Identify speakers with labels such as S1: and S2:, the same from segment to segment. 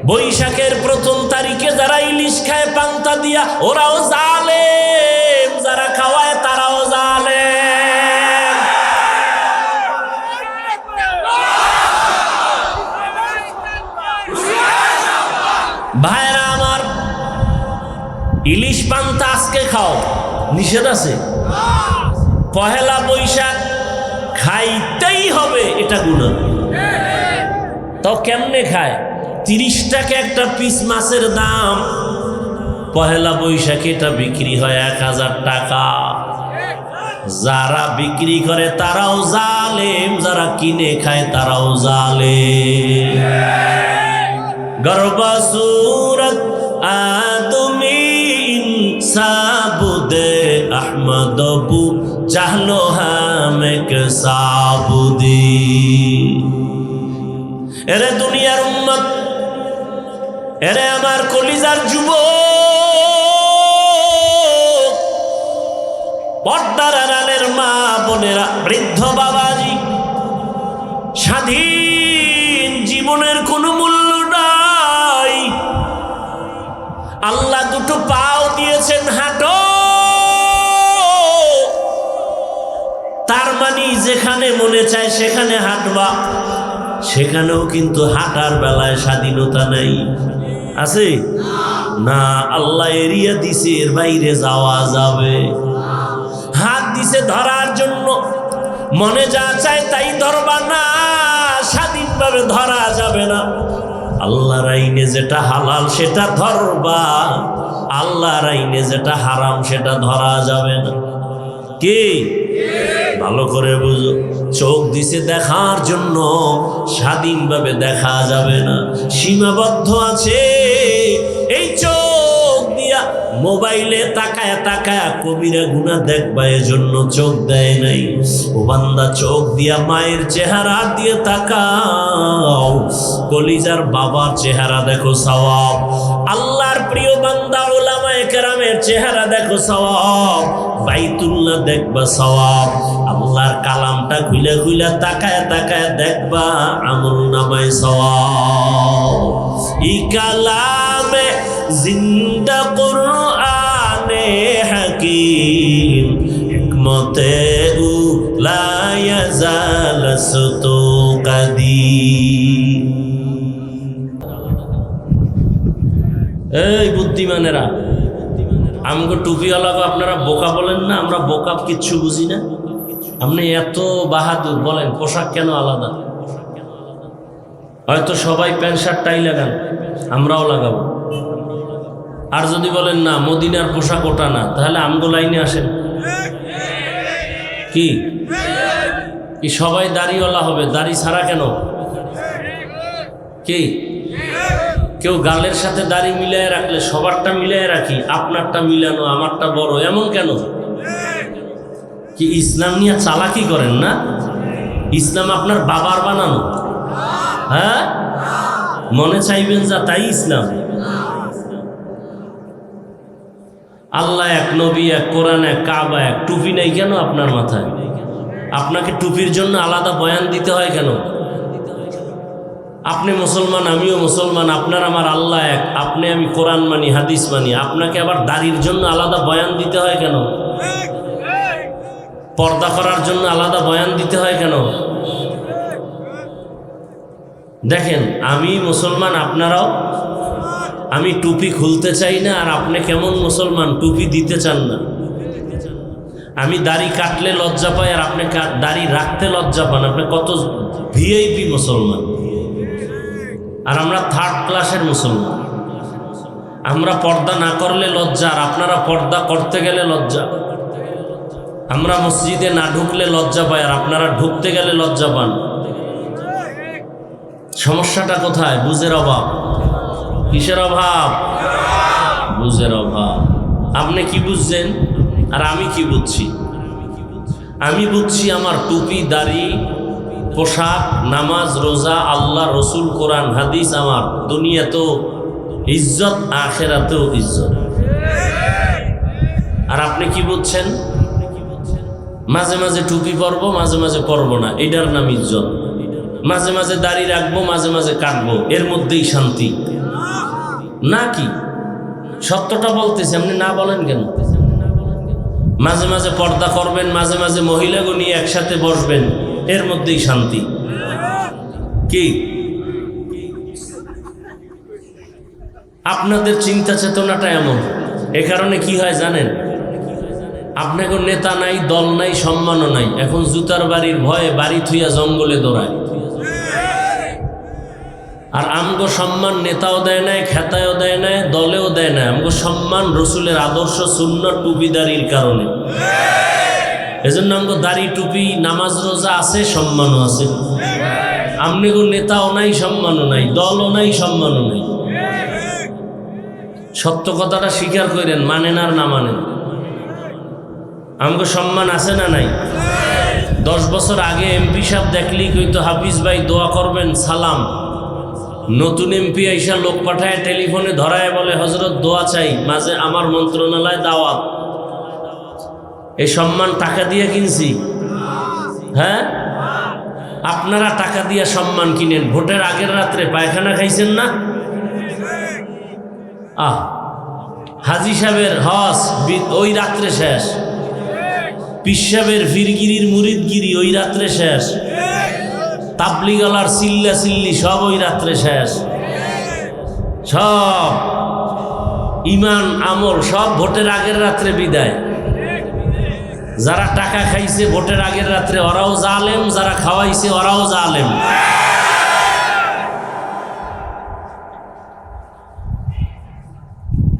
S1: বৈশাখের প্রথম তারিখে যারা ইলিশ খায় পান্তা দিয়া, ওরাও জালেম, যারা খাওয়ায় তারাও জালেম। ভাইরা আমার, ইলিশ পান্তা আজকে খাও, নিষেধ আছে? পহেলা বৈশাখ খাইতেই হবে, এটা গুনাহ। তো কেমনে খায়? 30 টাকা একটা পিস মাছের দাম, পহেলা বৈশাখে এটা বিক্রি হয় 1000 টাকা। যারা বিক্রি করে তারাও জালেম, যারা কিনে খায় তারাও জালেম। গর্বসুরত আদমি ইনসাবুদে আহমদবু চাহলো হামেক সাবুদি। এরে দুনিয়ার উম্মত, এরে আমার কলিজার যুবক, পর্দার আড়ালের মা বোনেরা, বৃদ্ধ বাবাজি, স্বাধীন জীবনের কোনো মূল্য নাই। আল্লাহ দুটো পাও দিয়েছেন, হাঁটো। তার মানে যেখানে মনে চায় সেখানে হাঁটবা, সেখানেও কিন্তু হাঁটার বেলায় স্বাধীনতা নাই, আছে না? আল্লাহ এরিয়া দিছে, এর বাইরে যাওয়া যাবে। হাত দিছে ধরার জন্য, মনে যা চায় তাই ধরবা না, স্বাধীনভাবে ধরা যাবে না। আল্লাহর আইনে যেটা হালাল সেটা ধরবা, আল্লাহর আইনে যেটা হারাম সেটা ধরা যাবে না। কি ভালো করে বুঝো, চোখ দিছে দেখার জন্য, স্বাধীনভাবে দেখা যাবে না, সীমাবদ্ধ আছে। এই চোখ দিয়া মোবাইলে তাকায় তাকায় কবিরা গুনাহ দেখবা, এজন্য চোখ দেয় নাই। ও বান্দা, চোখ দিয়া মায়ের চেহারা দিয়ে তাকাও, কলিজার বাবার চেহারা দেখো, সওয়াব। আল্লাহর প্রিয় বান্দা উলামায়ে কেরামের চেহারা দেখো, সওয়াব। বাইতুল্লাহ দেখবা, সওয়াব। আল্লাহর কালামটা খুলে খুলে তাকায় তাকায় দেখবা, আমল নামায় সওয়াব। ই কালামে জিন্দা কুরআনে হাকিম, হিকমতে লা ইয়াজাল সুতু কাদিম। এই বুদ্ধিমানেরা, আমগো টুপিওয়ালাকে আপনারা বোকা বলেন না? আমরা বোকা, কিচ্ছু বুঝি না। আপনি এত বাহাদুর, বলেন পোশাক কেন আলাদা? হয়তো সবাই প্যান্ট শার্ট টাই লাগান, আমরাও লাগাবো। আর যদি বলেন না মদিনার পোশাক ওটা না, তাহলে আমগো লাইনে আসেন। কি কি সবাই দাড়িওয়ালা হবে, দাড়ি ছাড়া কেন? কি কেউ গালের সাথে দাড়ি মিলিয়ে রাখলে সবারটা মিলিয়ে রাখি, আপনারটা মিলানো, আমারটা বড়, এমন কেন? কি ইসলাম নিয়ে চালাকি করেন না? ইসলাম আপনার বাবার বানানো? হ্যাঁ, মনে চাইবেন যা তাই ইসলাম? আল্লাহ এক, নবী এক, কোরআন এক, কাবা এক, টুপি নেই কেন আপনার মাথায়? আপনাকে টুপির জন্য আলাদা বয়ান দিতে হয় কেন? আপনি মুসলমান, আমিও মুসলমান, আপনার আমার আল্লাহ এক, আপনি আমি কোরআন মানি, হাদিস মানি, আপনাকে আবার দাড়ির জন্য আলাদা বয়ান দিতে হয় কেন? পর্দা করার জন্য আলাদা বয়ান দিতে হয় কেন? দেখেন, আমি মুসলমান, আপনারাও। আমি টুপি খুলতে চাই না, আর আপনি কেমন মুসলমান, টুপি দিতে চান না। আমি দাড়ি কাটলে লজ্জা পাই, আর আপনি দাড়ি রাখতে লজ্জা পান। আপনি কত ভিআইপি মুসলমান, আর আমরা 3rd ক্লাসের মুসলমান। আমরা পর্দা না করলে লজ্জা, আর আপনারা পর্দা করতে গেলে লজ্জা। আমরা মসজিদে না ঢুকলে লজ্জা পাই, আর আপনারা ঢুকতে গেলে লজ্জা পান। সমস্যাটা কোথায়? বুঝের অভাব। কিসের অভাব? বুঝের অভাব। আপনি কি বুঝছেন আর আমি কি বুঝছি? আমি বুঝছি আমার টুপি, দাড়ি, পোশাক, নামাজ, রোজা, আল্লাহ, রসুল, কোরআন, হাদিস আমার দুনিয়াতেও ইজ্জত, আখেরাতেও ইজ্জত। আর আপনি কি বুঝছেন? মাঝে মাঝে টুপি পরবো, মাঝে মাঝে পরবো না, এটার নাম ইজ্জত। মাঝে মাঝে দাড়ি রাখবো, মাঝে মাঝে কাটবো, এর মধ্যেই শান্তি। নাকি? সত্যটা বলতেছি, আপনি না বলেন কেন? মাঝে মাঝে পর্দা করবেন, মাঝে মাঝে মহিলাগো নিয়ে একসাথে বসবেন, এর মধ্যেই শান্তি। কি আপনাদের চিন্তা চেতনাটা এমন? এ কারণে কি হয় জানেন? আপনাকে নেতা নাই, দল নাই, সম্মানও নাই। এখন জুতার বাড়ির ভয়ে বাড়ি থুইয়া জঙ্গলে দৌড়ায়। আর আমগো সম্মান নেতাও দেয় নাই, খেতায়ও দেয় নাই, দলেও দেয় না। আমগো সম্মান রসুলের আদর্শ, সুন্নাত, টুপিদারির কারণে। এজন্য আমগো দাড়ি টুপি নামাজ রোজা আছে, সম্মানও আছে। আমগো নেতাও নাই, সম্মানও নাই, দলও নাই, সম্মানও নাই। সত্য কথাটা স্বীকার করেন, মানেন আর না মানেন। আমগো সম্মান আছে না নাই? 10 বছর আগে এমপি সাহেব দেখলি কইতো হাফিজ ভাই দোয়া করবেন, সালাম। নতুন এমপি আইসা লোক পাঠায়, টেলিফোনে ধরায় বলে হযরত দোয়া চাই, মাঝে আমার মন্ত্রণালয় দাওয়াত। এই সম্মান টাকা দিয়ে কিনছি? হ্যাঁ, আপনারা টাকা দিয়ে সম্মান কিনেন। ভোটের আগের রাত্রে পায়খানা খাইছেন না? হাজি সাহেবের হজ ওই রাত্রে শেষ, পীর সাহেবের ফিরগিরির মুরিদগিরি ওই রাত্রে শেষ, তাবলিগালার চিল্লা চিল্লি সব ওই রাত্রে শেষ। সব ইমান আমল সব ভোটের আগের রাত্রে বিদায়। যারা টাকা খাইছে ভোটের আগের রাত্রে ওরাও জালেম, যারা খাওয়াইছে ওরাও জালেম।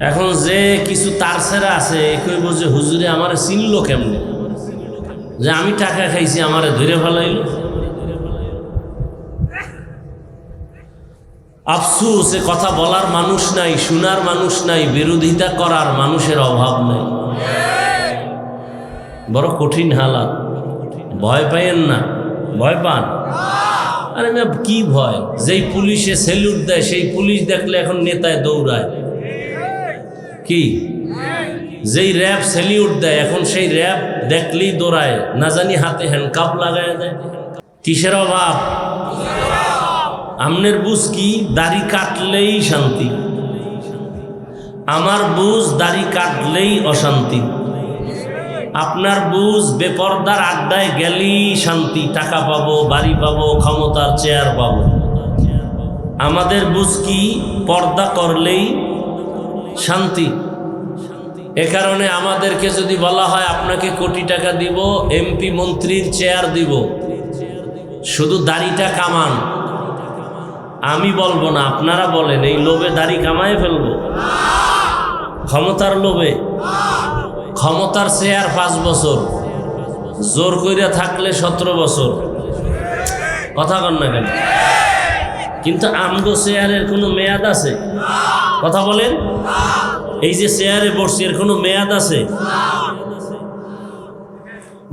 S1: এখন যে কিছু তার ছেড়া আছে, কইব যে হুজুরে আমারে চিনলো কেমনে, যে আমি টাকা খাইছি আমারে ধরে ফেলাইল। আফসোস, এ কথা বলার মানুষ নাই, শোনার মানুষ নাই, বিরোধিতা করার মানুষের অভাব নাই। বড় কঠিন হালাত। ভয় পাইয়েন না, ভয় পান? আরে না, কি ভয়? যেই পুলিশে স্যালুট দেয় সেই পুলিশ দেখলে এখন নেতায় দৌড়ায়। কি যেই র্যাব স্যালুট দেয় এখন সেই র্যাব দেখলেই দৌড়ায়, না জানি হাতে হ্যান্ডকাপ লাগায় দেয়। কিসের অভাব? আমনের বুঝ কি? দাড়ি কাটলেই শান্তি। আমার বুঝ দাড়ি কাটলেই অশান্তি। আপনার বুঝ বেপরদার আড্ডায় গেলেই শান্তি, টাকা পাবো, বাড়ি পাবো, ক্ষমতার চেয়ার পাবো। আমাদের বুঝ কি? পর্দা করলেই শান্তি। এ কারণে আমাদেরকে যদি বলা হয় আপনাকে কোটি টাকা দিব, এমপি মন্ত্রীর চেয়ার দিব, শুধু দাড়িটা কামান, আমি বলবো না, আপনারা বলেন। এই লোভে দাড়ি কামায় ফেলবো? ক্ষমতার লোভে? ক্ষমতার চেয়ার 5 বছর, জোর কইরা থাকলে 17 বছর। কথা কন না কেন? কিন্তু আমগো চেয়ারের কোনো মেয়াদ আছে? কথা বলেন। এই যে চেয়ারে বসছি এর কোনো মেয়াদ আছে?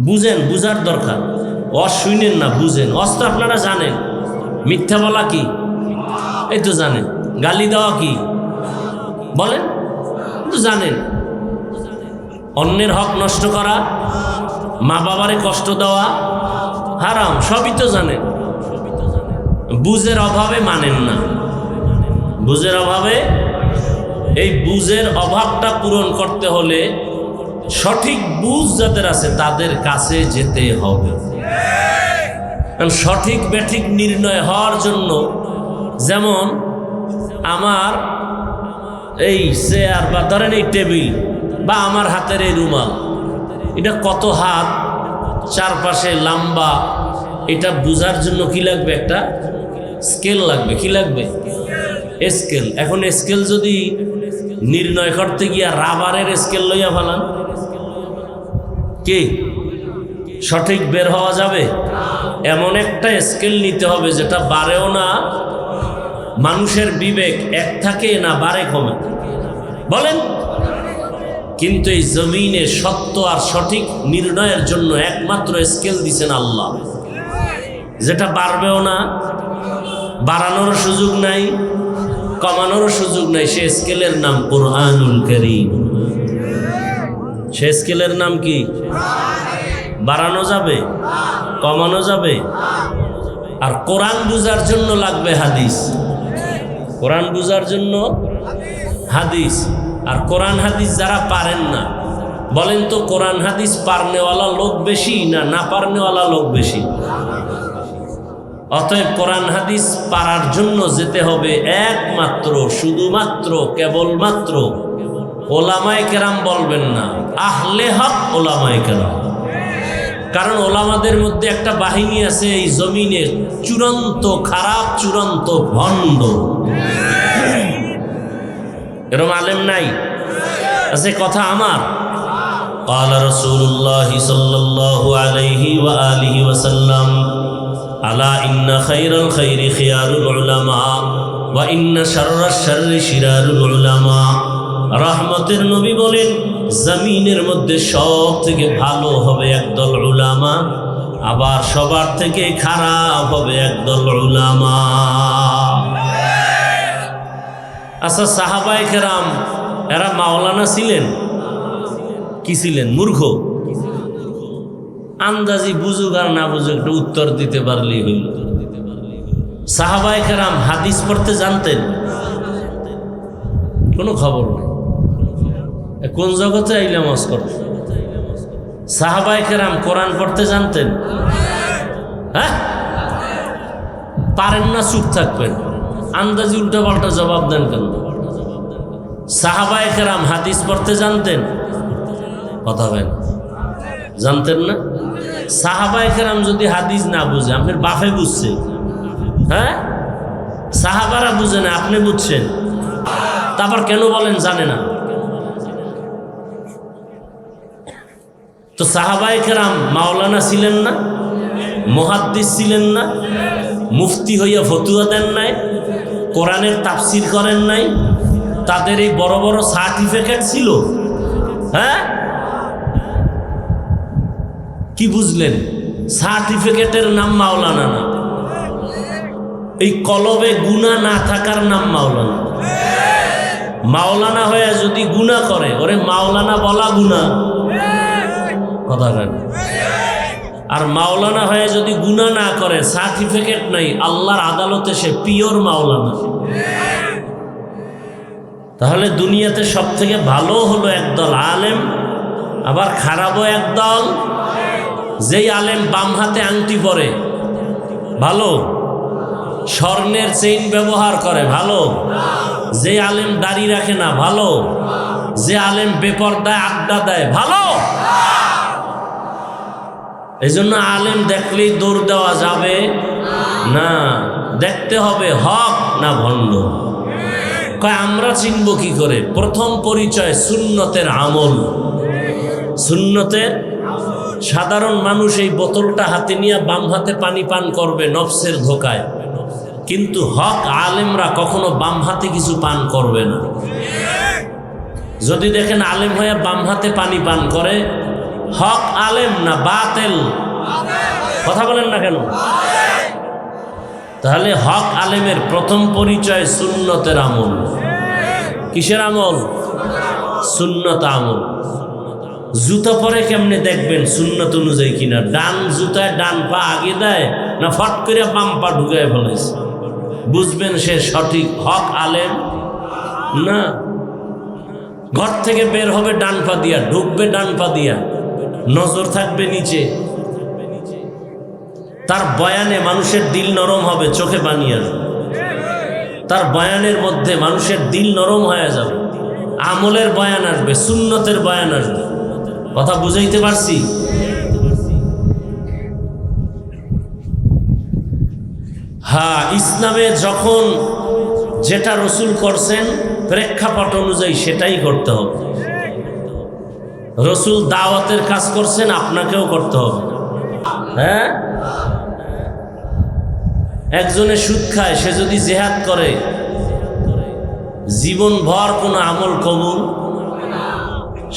S1: বুঝেন, বুঝার দরকার। শুনেন না, বুঝেন। অস্ত্র আপনারা জানেন। মিথ্যা বলা কি? এই তো জানেন। গালি দেওয়া কি? বলেন তো জানেন। অন্যের হক নষ্ট করা, মা বাবারে কষ্ট দেওয়া হারাম, সবই তো জানেন। বুঝের অভাবে মানেন না। বুঝের অভাবে, এই বুঝের অভাবটা পূরণ করতে হলে সঠিক বুঝ যাদের আছে তাদের কাছে যেতে হবে। সঠিক ব্যাঠিক নির্ণয় হওয়ার জন্য, যেমন আমার এই চেয়ার বা ধরেন এই টেবিল বা আমার হাতের এই রুমাল, এটা কত হাত, চারপাশে লম্বা, এটা বুঝার জন্য কি লাগবে? একটা স্কেল লাগবে। কি লাগবে? স্কেল। এখন স্কেল যদি নির্ণয় করতে গিয়া রাবারের স্কেল লইয়া ফেলান, কি সঠিক বের হওয়া যাবে? এমন একটা স্কেল নিতে হবে যেটা বাড়েও না, মানুষের বিবেক এক থাকে না বাড়ে কমে। বলেন। কিন্তু এই জমিনে সত্য আর সঠিক নির্ণয়ের জন্য একমাত্র স্কেল দিছেন আল্লাহ, যেটা বাড়বেও না, বাড়ানোর সুযোগ নাই, কমানোর সুযোগ নাই। সে স্কেলের নাম কুরআনুল কারীম। সে স্কেলের নাম কি? বাড়ানো যাবে, কমানো যাবে। আর কোরআন বুঝার জন্য লাগবে হাদিস। কোরআন বুঝার জন্য হাদিস। আর কোরআন হাদিস যারা পারেন না, বলেন তো কোরআন হাদিস পারনেওয়ালা লোক বেশি না না পারনেওয়ালা লোক বেশি? অতএব কোরআন হাদিস পারার জন্য যেতে হবে একমাত্র, শুধুমাত্র, কেবলমাত্র ওলামায়ে কেরাম বলবেন না, আহলে হক ওলামায়ে কেরাম। কারণ ওলামাদের মধ্যে একটা বাহিনী আছে এই জমিনে চূড়ান্ত খারাপ, চূড়ান্ত ভণ্ড। এরকম আলেম নাই? আছে কথা আমার। قال رسول الله صلى الله عليه وآله وسلم ألا إن خير الخير خيار العلماء وإن شر الشر شرار العلماء। রহমতের নবী বলেন, জমিনের মধ্যে সব থেকে ভালো হবে একদল উলামা, আবার সবার থেকে খারাপ হবে একদল উলামা। আচ্ছা, সাহাবায়ে কেরাম এরা মাওলানা ছিলেন? কি ছিলেন? মূর্খ? আন্দাজি বুঝুক আর না বুঝুক একটু উত্তর দিতে পারলেই হইল। সাহাবায়ে কেরাম হাদিস পড়তে জানতেন? কোনো খবর নেই। কোন জগতে আইলাম ওয়াজ করতে? সাহাবায়ে কেরাম কোরআন পড়তে জানতেন? হ্যাঁ, পারেন না, চুপ থাকবেন, আন্দাজি উল্টা পাল্টা জবাব দেন কেন? সাহাবায়ে কেরাম হাদিস পড়তে জানতেন? কথা বলেন, জানতেন না? সাহাবায়ে কেরাম যদি হাদিস না বুঝে, আপনার বাপে বুঝছে? হ্যাঁ, সাহাবারা বুঝে না, আপনি বুঝছেন, তারপর কেন বলেন জানে না? তো সাহাবায়ে কেরাম মাওলানা ছিলেন না? মুহাদ্দিস ছিলেন না? মুফতি হইয়া ফতুয়া দেন নাই? কোরআনের তাফসির করেন নাই? তাদের এই বড় বড় সার্টিফিকেট ছিল? হ্যাঁ, কি বুঝলেন? সার্টিফিকেটের নাম মাওলানা না, এই কলবে গুনাহ না থাকার নাম মাওলানা। মাওলানা হয়ে যদি গুনাহ করে, ওরে মাওলানা বলা গুনাহ। কথা বলেন। আর মাওলানা হয়ে যদি গুনাহ না করে, সার্টিফিকেট নাই, আল্লাহর আদালতে সে পিওর মাওলানা। তাহলে দুনিয়াতে সব থেকে ভালো হলো একদল আলেম, আবার খারাপও একদল। যেই আলেম বাম হাতে আংটি পরে ভালো, স্বর্ণের চেইন ব্যবহার করে ভালো। যে আলেম দাড়ি রাখে না ভালো। যে আলেম বেপরদায় আড্ডা দেয় ভালো। এই জন্য আলেম দেখলেই দৌড় দেওয়া যাবে না, দেখতে হবে হক না ভণ্ড। কয় আমরা চিনব কি করে? প্রথম পরিচয় সুন্নতের আমল। সুন্নতের, সাধারণ মানুষ এই বোতলটা হাতে নিয়ে বাম হাতে পানি পান করবে নফসের ধোকায়, কিন্তু হক আলেমরা কখনো বাম হাতে কিছু পান করবে না। যদি দেখেন আলেম হয়ে বাম হাতে পানি পান করে, হক আলেম না বাতেল? কথা বলেন না কেন? তাহলে হক আলেমের প্রথম পরিচয় সুন্নতের আমল। কিসের আমল? সুন্নত আমল। জুতা পরে কেমনে দেখবেন সুন্নত অনুযায়ী কিনা? ডান জুতায় ডান পা আগে দেয় না ফট করে বাম পা ঢুকায় ফেলেছে? বুঝবেন সে সঠিক হক আলেম না। ঘর থেকে বের হবে ডান পা দিয়া, ঢুকবে ডান পা দিয়া, নজর থাকবে নিচে। তার বয়ানে মানুষের দিল নরম হবে, চোখে পানি আসবে। তার বয়ানের মধ্যে মানুষের দিল নরম হয়ে যাবে। আমলের বয়ান আসবে, সুন্নতের বয়ান আসবে। কথা বুঝাইতে পারছি? হ্যাঁ, ইসলামে যখন যেটা রসুল করছেন প্রেক্ষাপট অনুযায়ী সেটাই করতে হবে। রসুল দাওয়াতের কাজ করছেন, আপনাকেও করতে হবে। হ্যাঁ, একজনে সুদ খায়, সে যদি জিহাদ করে, জীবন ভর কোনো আমল কবুল?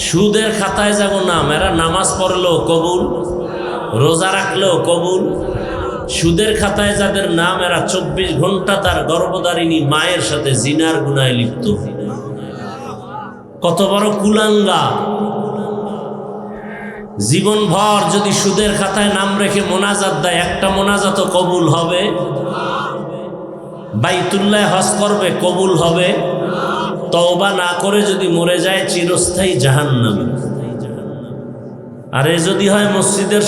S1: সুদের খাতায় যাব নাম, এরা নামাজ পড়লেও কবুল, রোজা রাখলেও কবুল। সুদের খাতায় যাদের নাম, এরা 24 ঘন্টা তার গর্ভধারিণী মায়ের সাথে জিনার গুনায় লিপ্ত। কত বড় কুলাঙ্গা! জীবন ভর যদি সুদের খাতায় নাম রেখে মোনাজাত দেয়, একটা মোনাজাতও কবুল হবে? বাইতুল্লাহ হজ করবে, কবুল হবে? তওবা না করে যদি মরে যায় চিরস্থায়ী জাহান্নামী। আর এ যদি হয় মসজিদের